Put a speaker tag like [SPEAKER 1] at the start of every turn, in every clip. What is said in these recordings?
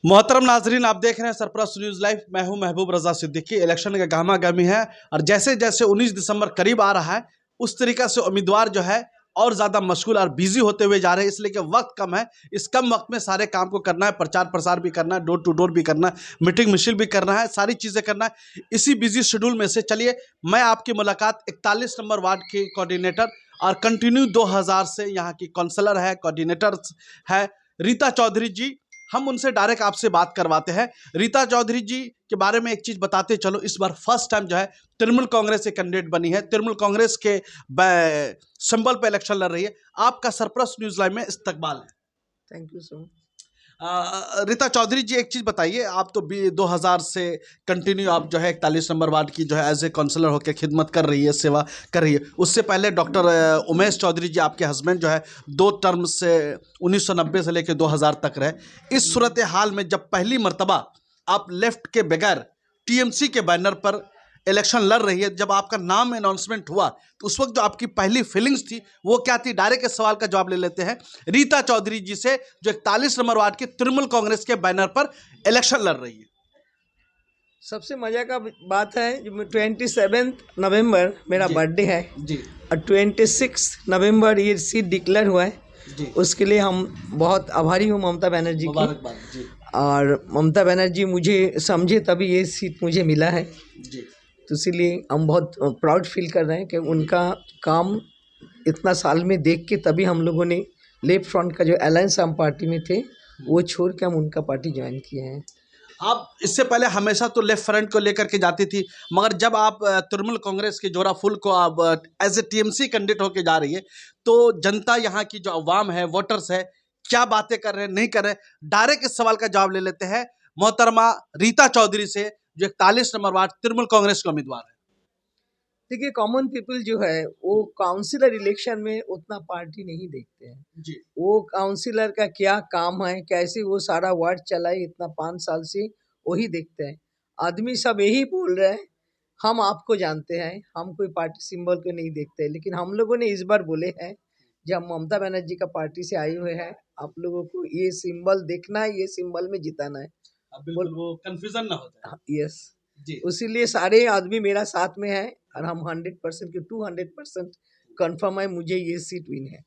[SPEAKER 1] मोहतरम नाजरीन, आप देख रहे हैं सरफराज न्यूज़ लाइव। मैं हूं महबूब रजा सिद्दीकी। इलेक्शन का गामा गर्मी है और जैसे जैसे 19 दिसंबर करीब आ रहा है उस तरीका से उम्मीदवार जो है और ज़्यादा मशगूल और बिजी होते हुए जा रहे हैं, इसलिए कि वक्त कम है। इस कम वक्त में सारे काम को करना है, प्रचार प्रसार भी करना है, डोर टू डोर भी करना है, मीटिंग मिशिल भी करना है, सारी चीज़ें करना है। इसी बिजी शेड्यूल में से चलिए मैं आपकी मुलाकात 41 नंबर वार्ड के कोऑर्डिनेटर और कंटिन्यू 2000 से यहाँ की काउंसलर है, कोऑर्डिनेटर है रीता चौधरी जी, हम उनसे डायरेक्ट आपसे बात करवाते हैं। रीता चौधरी जी के बारे में एक चीज बताते चलो, इस बार फर्स्ट टाइम जो है तृणमूल कांग्रेस से कैंडिडेट बनी है, तृणमूल कांग्रेस के सिंबल पे इलेक्शन लड़ रही है। आपका सरप्लस न्यूज लाइव में इस्तकबाल है।
[SPEAKER 2] Thank you so much.
[SPEAKER 1] Rita Chaudhary ji, एक चीज बताइए, आप तो 2000 से कंटिन्यू आप जो है 41 नंबर वार्ड की जो है एज ए काउंसलर होकर खिदमत कर रही है, सेवा कर रही है। उससे पहले डॉक्टर उमेश चौधरी जी, आपके हस्बैंड जो है 2 टर्म से 1990 से लेकर 2000 तक रहे। इस सूरत हाल में जब पहली मर्तबा आप लेफ्ट के बगैर टीएमसी के बैनर पर इलेक्शन लड़ रही है, जब आपका नाम अनाउंसमेंट हुआ तो उस वक्त जो आपकी पहली फीलिंग्स थी वो क्या थी? डायरेक्ट इस सवाल का जवाब ले लेते हैं रीता चौधरी जी से, जो 41 नंबर वार्ड के तृणमूल कांग्रेस के बैनर पर इलेक्शन लड़ रही है।
[SPEAKER 2] सबसे मजा का बात है, 27 नवंबर मेरा बर्थडे है
[SPEAKER 1] जी
[SPEAKER 2] और 26 नवंबर ये सीट डिक्लेयर हुआ है
[SPEAKER 1] जी।
[SPEAKER 2] उसके लिए हम बहुत आभारी हूँ ममता बनर्जी की।
[SPEAKER 1] मुबारकबाद जी।
[SPEAKER 2] और ममता बनर्जी मुझे समझे तभी ये सीट मुझे मिला है,
[SPEAKER 1] जी
[SPEAKER 2] तो इसीलिए हम बहुत प्राउड फील कर रहे हैं कि उनका काम इतना साल में देख के तभी हम लोगों ने लेफ्ट फ्रंट का जो अलायंस हम पार्टी में थे वो छोड़ के हम उनका पार्टी ज्वाइन किए हैं।
[SPEAKER 1] आप इससे पहले हमेशा तो लेफ्ट फ्रंट को लेकर के जाती थी, मगर जब आप तृणमूल कांग्रेस के जोरा फुल को आप एज ए टीएमसी कैंडिडेट होके जा रही है तो जनता, यहाँ की जो अवाम है, वोटर्स है, क्या बातें कर रहे हैं, नहीं कर रहे? डायरेक्ट इस सवाल का जवाब ले लेते हैं मोहतरमा रीता चौधरी से, जो 41 नंबर वार्ड तृणमूल कांग्रेस के उम्मीदवार है।
[SPEAKER 2] देखिए, कॉमन पीपल जो है वो काउंसिलर इलेक्शन में उतना पार्टी नहीं देखते हैं
[SPEAKER 1] जी
[SPEAKER 2] वो काउंसिलर का क्या काम है, कैसे वो सारा वार्ड चलाए, इतना 5 साल से वही देखते हैं। आदमी सब यही बोल रहे हैं, हम आपको जानते हैं, हम कोई पार्टी सिंबल को नहीं देखते। लेकिन हम लोगों ने इस बार बोले हैं, जब ममता बनर्जी का पार्टी से आए हुए हैं, आप लोगों को ये सिंबल देखना है, ये सिंबल में जिताना है।
[SPEAKER 1] बिल्कुल, वो कंफ्यूजन ना हो जाए।
[SPEAKER 2] यस
[SPEAKER 1] जी
[SPEAKER 2] उसीलिए सारे आदमी मेरा साथ में है और हम 100% के 200% कन्फर्म है मुझे ये सीट विन है।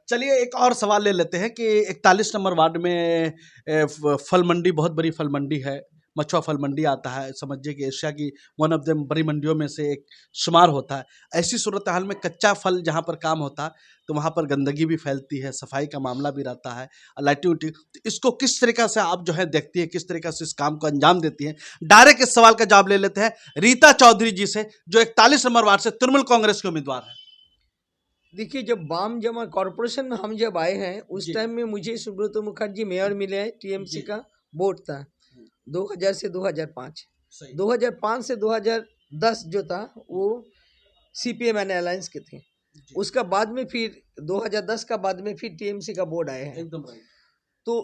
[SPEAKER 1] चलिए एक और सवाल ले लेते हैं कि 41 नंबर वार्ड में फल मंडी, बहुत बड़ी फल मंडी है, मछुआ फल मंडी आता है, समझिए कि एशिया की वन ऑफ द बड़ी मंडियों में से एक शुमार होता है। ऐसी सूरत हाल में कच्चा फल जहाँ पर काम होता है तो वहाँ पर गंदगी भी फैलती है, सफाई का मामला भी रहता है, लाइटिंग उटिंग, तो इसको किस तरीक़ा से आप जो है देखती है, किस तरीक़ा से इस काम को अंजाम देती है? डायरेक्ट इस सवाल का जवाब ले लेते हैं रीता चौधरी जी से, जो 41 नंबर वार्ड से तृणमूल कांग्रेस के उम्मीदवार है।
[SPEAKER 2] देखिए, जब बाम जमा कॉरपोरेशन में हम जब आए हैं उस टाइम में मुझे सुब्रत मुखर्जी मेयर मिले हैं, टीएमसी का बोर्ड था 2000 से 2005। 2005 से 2010 जो था वो सीपीएम एंड अलायंस के थे। उसका बाद में फिर 2010 का बाद में फिर टीएमसी का बोर्ड आए हैं।
[SPEAKER 1] एकदम राइट।
[SPEAKER 2] तो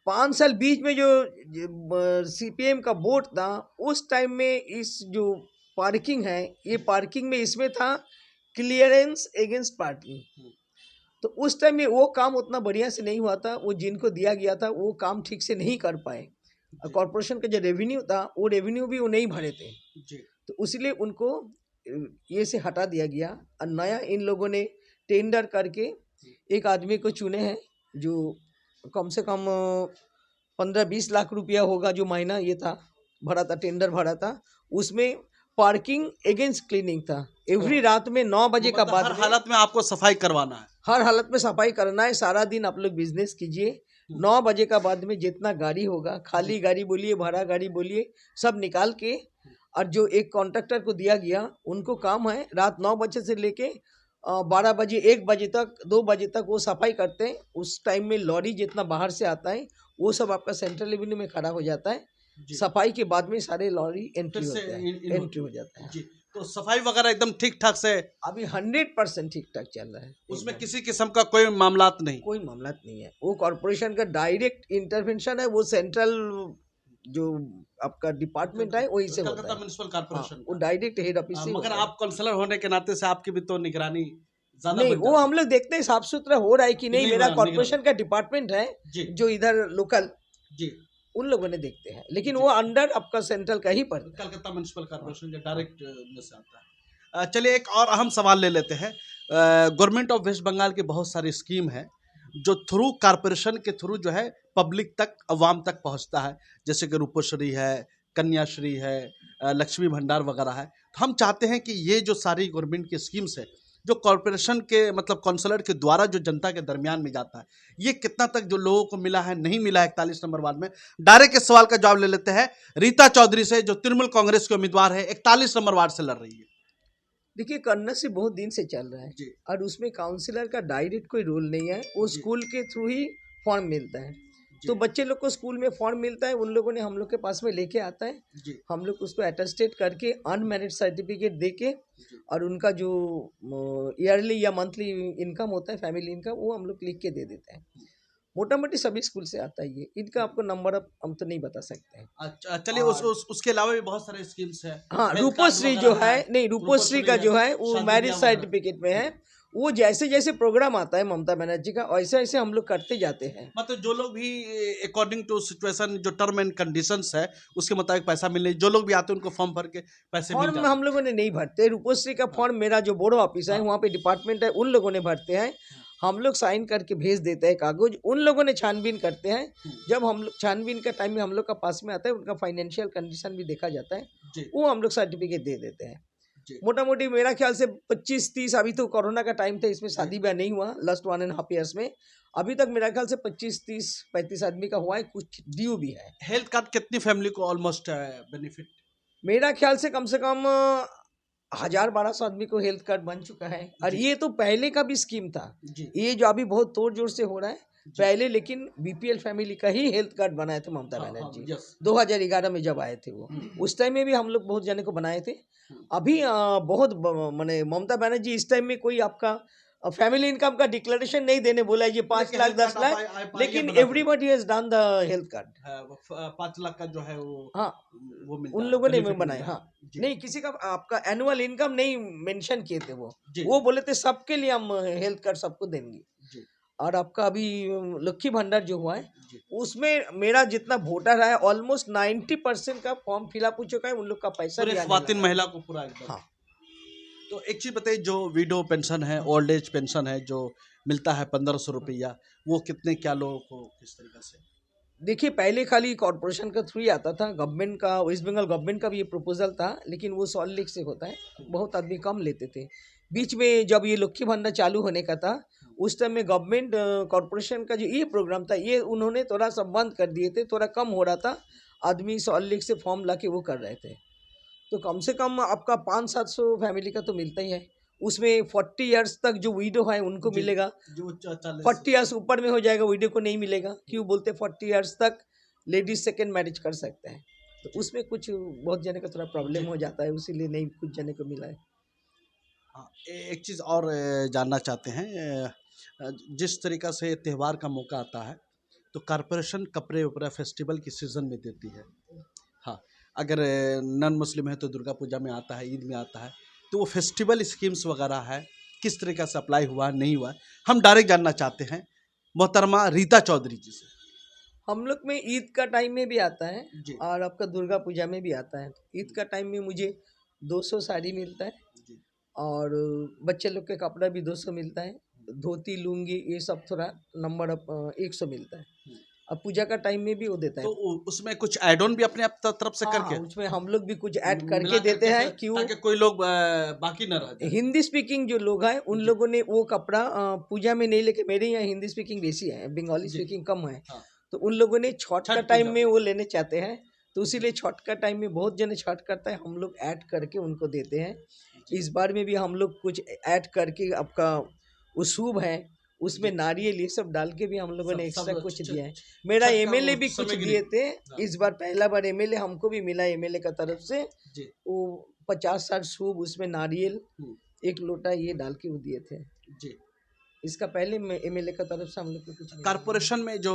[SPEAKER 2] 5 साल बीच में जो सीपीएम का बोर्ड था उस टाइम में इस जो पार्किंग है, ये पार्किंग में इसमें था क्लियरेंस अगेंस्ट पार्किंग। तो उस टाइम में वो काम उतना बढ़िया से नहीं हुआ था, वो जिनको दिया गया था वो काम ठीक से नहीं कर पाए। कॉरपोरेशन का जो रेवेन्यू था वो रेवेन्यू भी वो नहीं भरे थे, तो इसलिए उनको ये से हटा दिया गया और नया इन लोगों ने टेंडर करके एक आदमी को चुने हैं जो कम से कम 15-20 लाख रुपया होगा जो महीना ये था भरा था, टेंडर भरा था। उसमें पार्किंग अगेंस्ट क्लीनिंग था। एवरी रात में 9 बजे का बाद
[SPEAKER 1] हर हालत में आपको सफाई करवाना है,
[SPEAKER 2] हर हालत में सफाई करना है। सारा दिन आप लोग बिजनेस कीजिए, 9 बजे का बाद में जितना गाड़ी होगा, खाली गाड़ी बोलिए, भाड़ा गाड़ी बोलिए, सब निकाल के, और जो एक कॉन्ट्रैक्टर को दिया गया उनको काम है रात 9 बजे से लेके 12 बजे, 1 बजे तक, 2 बजे तक वो सफाई करते हैं। उस टाइम में लॉरी जितना बाहर से आता है वो सब आपका सेंट्रल एवेन्यू में खड़ा हो जाता है। सफाई के बाद में सारे लॉरी एंट्री हो जाता है।
[SPEAKER 1] तो सफाई वगैरह एकदम ठीक ठाक से
[SPEAKER 2] अभी 100% ठीक ठाक चल रहा है।
[SPEAKER 1] उसमें किसी किस्म का कोई मामलात नहीं,
[SPEAKER 2] कोई मामला नहीं है। वो कॉरपोरेशन का डायरेक्ट इंटरवेंशन है, वो सेंट्रल जो आपका डिपार्टमेंट है वही से होता है,
[SPEAKER 1] म्युनिसिपल कॉर्पोरेशन,
[SPEAKER 2] वो डायरेक्ट हेड ऑफिस से।
[SPEAKER 1] मगर आप काउंसलर होने के नाते से आपकी भी तो निगरानी ज्यादा
[SPEAKER 2] नहीं, वो हम लोग देखते हैं साफ सुथरा हो रहा है कि नहीं। मेरा कॉर्पोरेशन का डिपार्टमेंट है जो इधर लोकल
[SPEAKER 1] जी
[SPEAKER 2] उन लोगों ने देखते हैं, लेकिन
[SPEAKER 1] जी।
[SPEAKER 2] वो अंडर आपका सेंट्रल का ही पड़ता है।
[SPEAKER 1] कलकत्ता म्युनिसिपल कॉर्पोरेशन के डायरेक्ट में से आता है। चलिए एक और अहम सवाल ले लेते हैं। गवर्नमेंट ऑफ वेस्ट बंगाल की बहुत सारी स्कीम है जो थ्रू कॉर्पोरेशन के थ्रू जो है पब्लिक तक अवाम तक पहुंचता है, जैसे कि रूपश्री है, कन्याश्री है, लक्ष्मी भंडार वगैरह है। तो हम चाहते हैं कि ये जो सारी गवर्नमेंट की स्कीम्स है जो कॉर्पोरेशन के मतलब काउंसलर के द्वारा जो जनता के दरमियान में जाता है, ये कितना तक जो लोगों को मिला है, नहीं मिला है 41 नंबर वार्ड में। डायरेक्ट इस सवाल का जवाब ले लेते हैं रीता चौधरी से, जो तृणमूल कांग्रेस के उम्मीदवार है, 41 नंबर वार्ड से लड़ रही है।
[SPEAKER 2] देखिए, करना से बहुत दिन से चल रहा है
[SPEAKER 1] जी
[SPEAKER 2] और उसमें काउंसलर का डायरेक्ट कोई रोल नहीं है, वो
[SPEAKER 1] जी
[SPEAKER 2] स्कूल के थ्रू ही फॉर्म मिलता है।
[SPEAKER 1] जी
[SPEAKER 2] तो बच्चे लोग को स्कूल में फॉर्म मिलता है, उन लोगों ने हम लोग के पास में लेके आता है,
[SPEAKER 1] जी
[SPEAKER 2] हम लोग उसको अटेस्टेड करके अनमेरिट सर्टिफिकेट दे के
[SPEAKER 1] जी
[SPEAKER 2] और उनका जो ईयरली या मंथली इनकम होता है, फैमिली इनकम, वो हम लोग लिख के दे देते हैं। मोटा मोटी सभी स्कूल से आता है ये, इनका आपको नंबर अब हम तो नहीं बता सकते हैं।
[SPEAKER 1] अच्छा चलिए
[SPEAKER 2] और
[SPEAKER 1] उसके अलावा भी बहुत सारे स्कीम्स है,
[SPEAKER 2] हाँ,
[SPEAKER 1] हेल्थ कार्ड
[SPEAKER 2] रूपोश्री जो
[SPEAKER 1] वगैरह
[SPEAKER 2] है,
[SPEAKER 1] है,
[SPEAKER 2] नहीं रूपोश्री
[SPEAKER 1] रूपश्री
[SPEAKER 2] का
[SPEAKER 1] है,
[SPEAKER 2] जो है वो
[SPEAKER 1] शादी
[SPEAKER 2] मैरिज
[SPEAKER 1] ब्याह वगैरह।
[SPEAKER 2] सर्टिफिकेट में है। वो जैसे जैसे प्रोग्राम आता है ममता बनर्जी का, वैसे वैसे हम लोग करते जाते हैं।
[SPEAKER 1] मतलब जो लोग भी अकॉर्डिंग टू सिचुएशन जो टर्म एंड कंडीशंस है उसके मुताबिक पैसा मिलने, जो लोग भी आते हैं उनको फॉर्म भर के पैसे मिल
[SPEAKER 2] फॉर्म
[SPEAKER 1] जाते
[SPEAKER 2] हम लोगों ने नहीं भरते, रूपोश्री का
[SPEAKER 1] हाँ।
[SPEAKER 2] फॉर्म मेरा जो बोर्ड ऑफिस है
[SPEAKER 1] हाँ।
[SPEAKER 2] वहाँ पे डिपार्टमेंट है, उन लोगों ने भरते हैं। हम लोग साइन करके भेज देते हैं कागज, उन लोगों ने छानबीन करते हैं। जब हम लोग छानबीन का टाइम में हम लोग का पास में आता है, उनका फाइनेंशियल कंडीशन भी देखा जाता है,
[SPEAKER 1] जी
[SPEAKER 2] वो हम लोग सर्टिफिकेट दे देते हैं।
[SPEAKER 1] जी
[SPEAKER 2] मोटा मोटी मेरा ख्याल से 25-30, अभी तो कोरोना का टाइम था, इसमें शादी ब्याह नहीं हुआ लास्ट 1.5 ईयर्स में। अभी तक मेरा ख्याल से 25-30-35 आदमी का हुआ है, कुछ ड्यू भी है।
[SPEAKER 1] हेल्थ कार्ड कितनी फैमिली को ऑलमोस्ट बेनिफिट?
[SPEAKER 2] मेरा ख्याल से कम 1000-1200 आदमी को हेल्थ कार्ड बन चुका है। और
[SPEAKER 1] जी।
[SPEAKER 2] ये तो पहले का भी स्कीम था,
[SPEAKER 1] जी
[SPEAKER 2] ये जो अभी बहुत तोड़ जोड़ से हो रहा है
[SPEAKER 1] जी।
[SPEAKER 2] पहले, लेकिन बीपीएल फैमिली का ही हेल्थ कार्ड बनाए थे ममता
[SPEAKER 1] हाँ, हाँ,
[SPEAKER 2] बनर्जी।
[SPEAKER 1] यस
[SPEAKER 2] 2011 में जब आए थे वो, उस टाइम में भी हम लोग बहुत जने को बनाए थे। अभी बहुत माने ममता बनर्जी इस टाइम में कोई आपका फैमिली इनकम का डिक्लेरेशन नहीं देने बोला है, ये 5
[SPEAKER 1] लेकिन
[SPEAKER 2] लाख
[SPEAKER 1] हेल्थ
[SPEAKER 2] 10
[SPEAKER 1] कार्ड
[SPEAKER 2] लाख,
[SPEAKER 1] आप आए
[SPEAKER 2] लेकिन
[SPEAKER 1] बना
[SPEAKER 2] everybody has done the health card.
[SPEAKER 1] 5 lakh का जो है
[SPEAKER 2] हाँ,
[SPEAKER 1] वो मिलता
[SPEAKER 2] उन
[SPEAKER 1] है,
[SPEAKER 2] लोगों ने
[SPEAKER 1] बेनिफिट
[SPEAKER 2] बनाए।
[SPEAKER 1] मिलता है।
[SPEAKER 2] हाँ,
[SPEAKER 1] जी
[SPEAKER 2] नहीं किसी का आपका एनुअल इनकम नहीं मेंशन किए थे
[SPEAKER 1] जी
[SPEAKER 2] वो बोले थे सबके लिए हम हेल्थ कार्ड सबको देंगे।
[SPEAKER 1] जी
[SPEAKER 2] और आपका अभी लक्ष्मी भंडार जो हुआ है,
[SPEAKER 1] जी
[SPEAKER 2] उसमें मेरा जितना वोटर है ऑलमोस्ट 90% का फॉर्म फिलअप हो चुका है, उन लोग का पैसा
[SPEAKER 1] पूरे
[SPEAKER 2] भी आने
[SPEAKER 1] ख्वातीन
[SPEAKER 2] लगा है।
[SPEAKER 1] महिला को पूरा एकदम।
[SPEAKER 2] हाँ,
[SPEAKER 1] तो एक चीज बताइए, जो विडो पेंशन है, ओल्ड एज पेंशन है जो मिलता है 1500 रुपया, वो कितने क्या लोगों को किस तरीके से?
[SPEAKER 2] देखिए पहले खाली कॉर्पोरेशन का थ्रू ही आता था, गवर्नमेंट का, वेस्ट बंगाल गवर्नमेंट का भी ये प्रपोजल था, लेकिन वो सॉल्ट लीक से होता है, बहुत आदमी कम लेते थे। बीच में जब ये लक्ष्मी भंडार चालू होने का था, उस टाइम में गवर्नमेंट कॉर्पोरेशन का जो ये प्रोग्राम था, ये उन्होंने थोड़ा सा बंद कर दिए थे, थोड़ा कम हो रहा था, आदमी सॉल्ट लीक से फॉर्म ला के वो कर रहे थे। तो कम से कम आपका 500-700 फैमिली का तो मिलता ही है। उसमें 40 इयर्स तक जो विडो है उनको
[SPEAKER 1] जी,
[SPEAKER 2] मिलेगा,
[SPEAKER 1] जो
[SPEAKER 2] 40 इयर्स ऊपर में हो जाएगा विडो को नहीं मिलेगा। क्यों बोलते 40 इयर्स तक लेडीज सेकेंड मैरिज कर सकते हैं, तो उसमें कुछ बहुत जने का थोड़ा प्रॉब्लम हो जाता है, इसीलिए नहीं कुछ जने को मिला है।
[SPEAKER 1] हाँ, एक चीज़ और जानना चाहते हैं। जिस तरीक़ा से त्यौहार का मौका आता है तो कॉर्पोरेशन कपड़े वपड़े फेस्टिवल की सीज़न में देती है। हाँ, अगर नॉन मुस्लिम है तो दुर्गा पूजा में आता है, ईद में आता है, तो वो फेस्टिवल स्कीम्स वगैरह है किस तरीक़ा से अप्लाई हुआ नहीं हुआ, हम डायरेक्ट जानना चाहते हैं मोहतरमा रीता चौधरी जी से।
[SPEAKER 2] हम लोग में ईद का टाइम में भी आता है
[SPEAKER 1] जी
[SPEAKER 2] और आपका दुर्गा पूजा में भी आता है। ईद का टाइम में मुझे 200 साड़ी मिलता है
[SPEAKER 1] जी
[SPEAKER 2] और बच्चे लोग के कपड़ा भी 200 मिलता है, धोती लुंगी ये सब थोड़ा नंबर 100 मिलता है। अब पूजा का टाइम में भी वो देता है।
[SPEAKER 1] तो उसमें कुछ एड ऑन भी अपने आप तरफ से
[SPEAKER 2] हाँ,
[SPEAKER 1] करके
[SPEAKER 2] उसमें हम लोग भी कुछ ऐड
[SPEAKER 1] मिला
[SPEAKER 2] करके देते हैं, क्यों
[SPEAKER 1] ताकि कोई लोग बाकी न रह जाए।
[SPEAKER 2] हिंदी स्पीकिंग जो लोग हैं उन
[SPEAKER 1] जी।
[SPEAKER 2] लोगों ने वो कपड़ा पूजा में नहीं लेके, मेरे यहाँ हिंदी स्पीकिंग बेसी है, बंगाली
[SPEAKER 1] जी।
[SPEAKER 2] स्पीकिंग कम है,
[SPEAKER 1] हाँ,
[SPEAKER 2] तो उन लोगों ने छठ
[SPEAKER 1] छठ
[SPEAKER 2] का टाइम
[SPEAKER 1] पूजा
[SPEAKER 2] में
[SPEAKER 1] में।
[SPEAKER 2] वो लेने चाहते हैं, तो इसीलिए छठ का टाइम में बहुत जने छठ करता है, हम लोग ऐड करके उनको देते हैं। इस बार में भी हम लोग कुछ ऐड करके आपका उसूब है उसमें
[SPEAKER 1] जी।
[SPEAKER 2] नारियल ये सब डाल के भी हम लोगों ने
[SPEAKER 1] सब
[SPEAKER 2] एक्स्ट्रा कुछ
[SPEAKER 1] छ-
[SPEAKER 2] दिया है। मेरा
[SPEAKER 1] छठ का
[SPEAKER 2] एमएलए
[SPEAKER 1] वो
[SPEAKER 2] भी कुछ
[SPEAKER 1] सामग्री।
[SPEAKER 2] दिए थे
[SPEAKER 1] हाँ।
[SPEAKER 2] इस बार, पहला बार एमएलए हमको भी मिला, एमएलए का तरफ से
[SPEAKER 1] जी
[SPEAKER 2] वो 50-60 सूप, उसमें नारियल
[SPEAKER 1] हम्म,
[SPEAKER 2] 1 लोटा ये डाल के वो दिए थे।
[SPEAKER 1] जी
[SPEAKER 2] इसका पहले एमएलए का तरफ से हम लोग को कुछ नहीं मिला।
[SPEAKER 1] कॉरपोरेशन में जो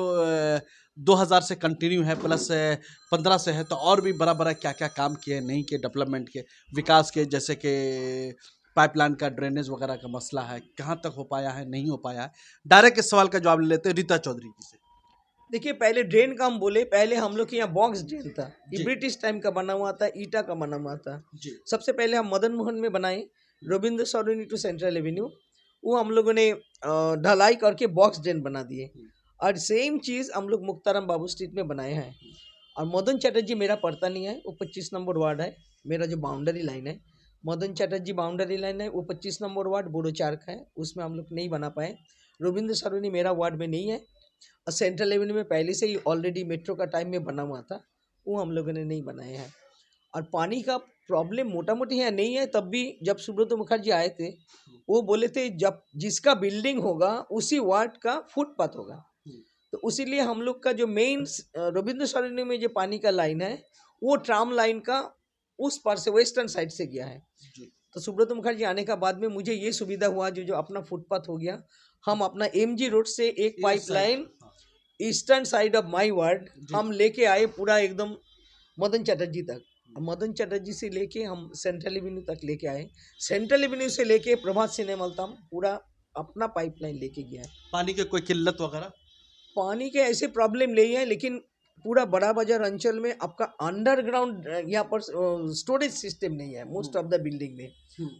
[SPEAKER 1] 2000 से कंटिन्यू है प्लस 15 से है, तो और भी बड़ा बड़ा क्या क्या काम किए नहीं किए, डेवलपमेंट के विकास के, जैसे कि पाइपलाइन का ड्रेनेज वगैरह का मसला है, कहाँ तक हो पाया है नहीं हो पाया है। डायरेक्ट इस सवाल का जवाब ले लेते हैं रीता चौधरी जी से।
[SPEAKER 2] देखिए पहले ड्रेन का हम बोले, पहले हम लोग के यहाँ बॉक्स ड्रेन था, ये
[SPEAKER 1] जी।
[SPEAKER 2] ब्रिटिश टाइम का बना हुआ था, ईटा का बना हुआ था।
[SPEAKER 1] जी
[SPEAKER 2] सबसे पहले हम मदन मोहन में बनाए, रविंद्र सरोनी टू सेंट्रल एवेन्यू, वो हम लोगों ने ढलाई करके बॉक्स ड्रेन बना दिए। और सेम चीज़ हम लोग मुक्ताराम बाबू स्ट्रीट में बनाए हैं। और मदन चटर्जी मेरा पड़ता नहीं है, वो 25 नंबर वार्ड है, मेरा जो बाउंड्री लाइन है मदन चटर्जी बाउंड्री लाइन है, वो 25 नंबर वार्ड बोरोचार का है, उसमें हम लोग नहीं बना पाए। रविंद्र सरोनी मेरा वार्ड में नहीं है, और सेंट्रल एवेन्यू में पहले से ही ऑलरेडी मेट्रो का टाइम में बना हुआ था, वो हम लोगों ने नहीं बनाए हैं। और पानी का प्रॉब्लम मोटा मोटी है नहीं है, तब भी जब सुब्रत मुखर्जी आए थे वो बोले थे जब जिसका बिल्डिंग होगा उसी वार्ड का फुटपाथ होगा, तो इसीलिए हम लोग का जो मेन रविंद्र सरोनी में जो पानी का लाइन है वो ट्राम लाइन का उस पार से वेस्टर्न साइड से गया है। तो सुब्रत मुखर्जी आने का बाद में मुझे ये सुविधा हुआ जो अपना फुटपाथ हो गया, हम अपना एमजी रोड से एक pipeline eastern side of my ward हम लेके आए पूरा एकदम मदन चटर्जी तक। मदन चटर्जी से लेके हम सेंट्रल एवेन्यू तक लेके आए, सेंट्रल एवेन्यू से लेके प्रभात सिनेमा तक पूरा अपना पाइपलाइन लेके गया है।
[SPEAKER 1] पानी की कोई किल्लत वगैरह?
[SPEAKER 2] पानी के ऐसे प्रॉब्लम नहीं है, लेकिन पूरा बड़ा बाजार अंचल में आपका अंडरग्राउंड यहाँ पर स्टोरेज सिस्टम नहीं है मोस्ट ऑफ द बिल्डिंग में,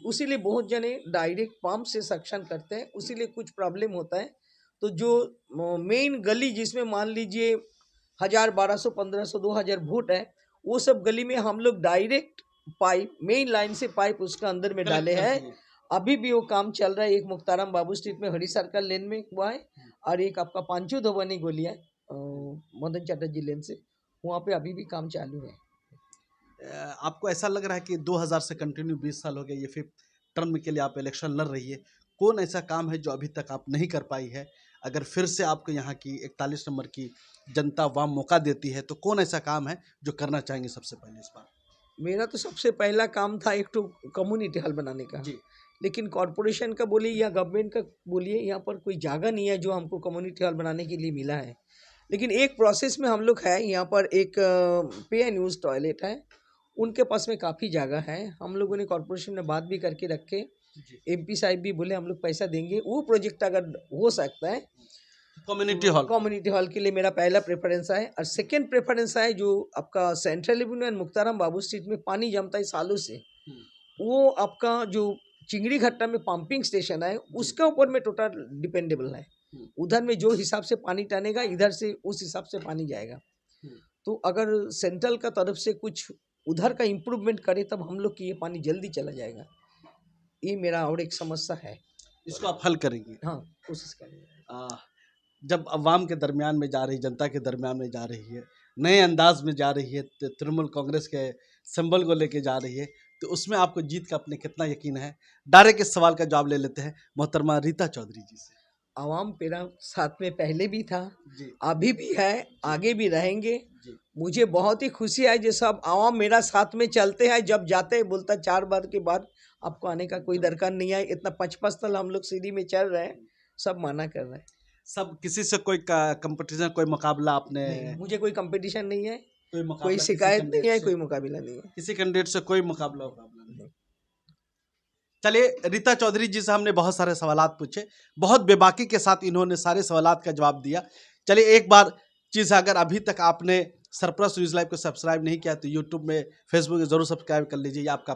[SPEAKER 2] उसीलिए बहुत जने डायरेक्ट पंप से सक्शन करते हैं, उसीलिए कुछ प्रॉब्लम होता है। तो जो मेन गली जिसमें मान लीजिए 1000, 1200, 1500, 2000 फुट है, वो सब गली में हम लोग डायरेक्ट पाइप मेन लाइन से पाइप उसका अंदर में डाले हैं। अभी भी वो काम चल रहा है, एक मुक्ताराम बाबू स्ट्रीट में हरी सर्कल लेन में हुआ है, और एक आपका पांचू धोबनी गोलियां मदन चटर्जी लेन से, वहाँ पे अभी भी काम चालू है।
[SPEAKER 1] आपको ऐसा लग रहा है कि 2000 से कंटिन्यू 20 साल हो गए, ये 5th टर्म के लिए आप इलेक्शन लड़ रही है, कौन ऐसा काम है जो अभी तक आप नहीं कर पाई है? अगर फिर से आपको यहाँ की 41 नंबर की जनता वाम मौका देती है तो कौन ऐसा काम है जो करना चाहेंगे सबसे पहले इस बार?
[SPEAKER 2] मेरा तो सबसे पहला काम था एक तो कम्युनिटी हॉल बनाने का
[SPEAKER 1] जी।
[SPEAKER 2] लेकिन कॉरपोरेशन का बोलिए या गवर्नमेंट का बोलिए, यहाँ पर कोई जगह नहीं है जो हमको कम्युनिटी हॉल बनाने के लिए मिला है। लेकिन एक प्रोसेस में हम लोग है, यहाँ पर एक पे एंड यूज टॉयलेट है, उनके पास में काफ़ी जगह है, हम लोगों ने कॉरपोरेशन में बात भी करके रखे, एमपी साहब भी बोले हम लोग पैसा देंगे, वो प्रोजेक्ट अगर हो सकता है कम्युनिटी हॉल के लिए मेरा पहला प्रेफरेंस है। और सेकेंड प्रेफरेंस है जो आपका central Avenue and Muktaram Babu street में पानी जमता है सालों से, वो आपका जो चिंगड़ी घट्टा में पंपिंग स्टेशन है उसके ऊपर में टोटल डिपेंडेबल है, उधर में जो हिसाब से पानी टानेगा इधर से उस हिसाब से पानी जाएगा। तो अगर सेंट्रल का तरफ से कुछ उधर का इम्प्रूवमेंट करे तब हम लोग की ये पानी जल्दी चला जाएगा, ये मेरा और एक समस्या है,
[SPEAKER 1] इसको आप हल करेंगे?
[SPEAKER 2] हाँ कोशिश करेंगे।
[SPEAKER 1] जब अवाम के दरमियान में जा रही, जनता के दरमियान में जा रही है, नए अंदाज में जा रही है, तृणमूल कांग्रेस के सिंबल को लेके जा रही है, तो उसमें आपको जीत का अपने कितना यकीन है? डायरेक्ट इस सवाल का जवाब ले लेते हैं मोहतरमा रीता चौधरी जी से।
[SPEAKER 2] आवाम मेरा साथ में पहले भी था
[SPEAKER 1] जी।
[SPEAKER 2] अभी भी है, आगे भी रहेंगे।
[SPEAKER 1] जी।
[SPEAKER 2] मुझे बहुत ही खुशी है जो सब आवाम मेरा साथ में चलते हैं, जब जाते हैं बोलता 4 बार के बाद आपको आने का कोई दरकार नहीं है, इतना 55 साल हम लोग सीढ़ी में चल रहे हैं, सब माना कर रहे हैं।
[SPEAKER 1] सब किसी से कोई कंपटीशन, कोई मुकाबला आपने?
[SPEAKER 2] नहीं, मुझे कोई कंपटीशन नहीं है,
[SPEAKER 1] कोई
[SPEAKER 2] कोई शिकायत नहीं है, कोई मुकाबला नहीं है,
[SPEAKER 1] किसी कैंडिडेट से कोई मुकाबला नहीं। चलिए, रीता चौधरी जी से हमने बहुत सारे सवालात पूछे, बहुत बेबाकी के साथ इन्होंने सारे सवालात का जवाब दिया। चलिए, एक बार चीज़, अगर अभी तक आपने सरप्राइज न्यूज़ लाइव को सब्सक्राइब नहीं किया तो यूट्यूब में, फेसबुक में ज़रूर सब्सक्राइब कर लीजिए, आपका